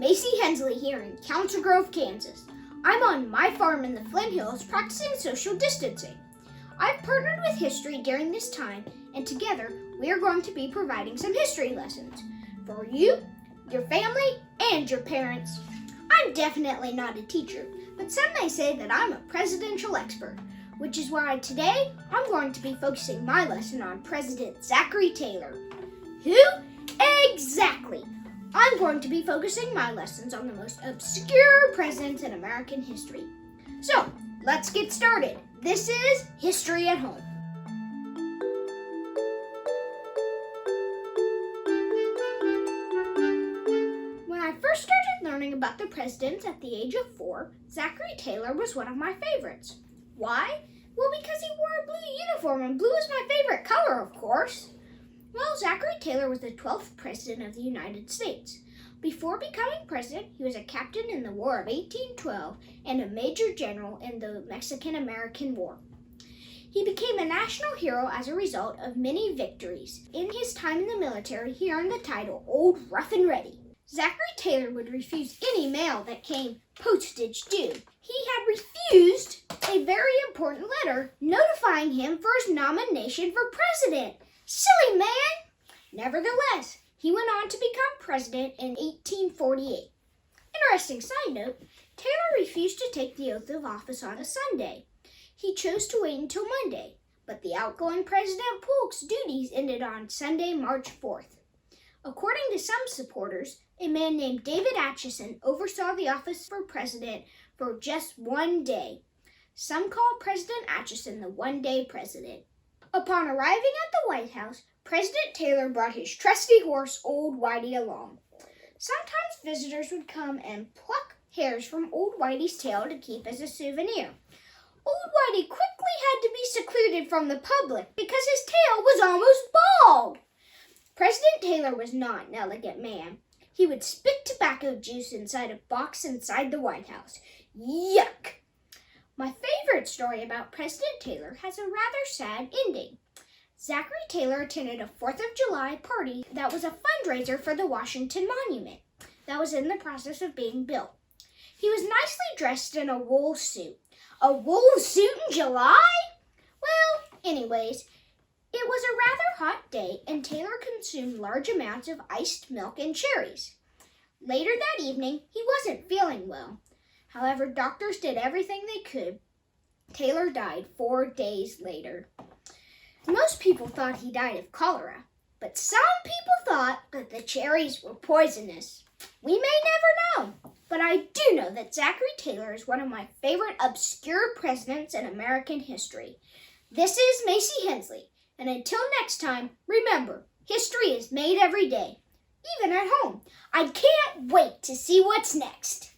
Macey Hensley here in Council Grove, Kansas. I'm on my farm in the Flint Hills practicing social distancing. I've partnered with history during this time, and together we are going to be providing some history lessons for you, your family, and your parents. I'm definitely not a teacher, but some may say that I'm a presidential expert, which is why today I'm going to be focusing my lesson on President Zachary Taylor. Who? Exactly! I'm going to be focusing my lessons on the most obscure presidents in American history. So, let's get started. This is History at Home. When I first started learning about the presidents at the age of 4, Zachary Taylor was one of my favorites. Why? Well, because he wore a blue uniform, and blue is my favorite color, of course. Well, Zachary Taylor was the 12th President of the United States. Before becoming president, he was a captain in the War of 1812 and a major general in the Mexican-American War. He became a national hero as a result of many victories. In his time in the military, he earned the title Old Rough and Ready. Zachary Taylor would refuse any mail that came postage due. He had refused a very important letter notifying him for his nomination for president. Silly man! Nevertheless, he went on to become president in 1848. Interesting side note, Taylor refused to take the oath of office on a Sunday. He chose to wait until Monday, but the outgoing President Polk's duties ended on Sunday, March 4th. According to some supporters, a man named David Atchison oversaw the office for president for just one day. Some call President Atchison the one-day president. Upon arriving at the White House, President Taylor brought his trusty horse, Old Whitey, along. Sometimes visitors would come and pluck hairs from Old Whitey's tail to keep as a souvenir. Old Whitey quickly had to be secluded from the public because his tail was almost bald. President Taylor was not an elegant man. He would spit tobacco juice inside a box inside the White House. Yuck! My favorite story about President Taylor has a rather sad ending. Zachary Taylor attended a 4th of July party that was a fundraiser for the Washington Monument that was in the process of being built. He was nicely dressed in a wool suit. A wool suit in July? Well, anyways, it was a rather hot day and Taylor consumed large amounts of iced milk and cherries. Later that evening, he wasn't feeling well. However, doctors did everything they could. Taylor died 4 days later. Most people thought he died of cholera, but some people thought that the cherries were poisonous. We may never know, but I do know that Zachary Taylor is one of my favorite obscure presidents in American history. This is Macey Hensley, and until next time, remember, history is made every day, even at home. I can't wait to see what's next.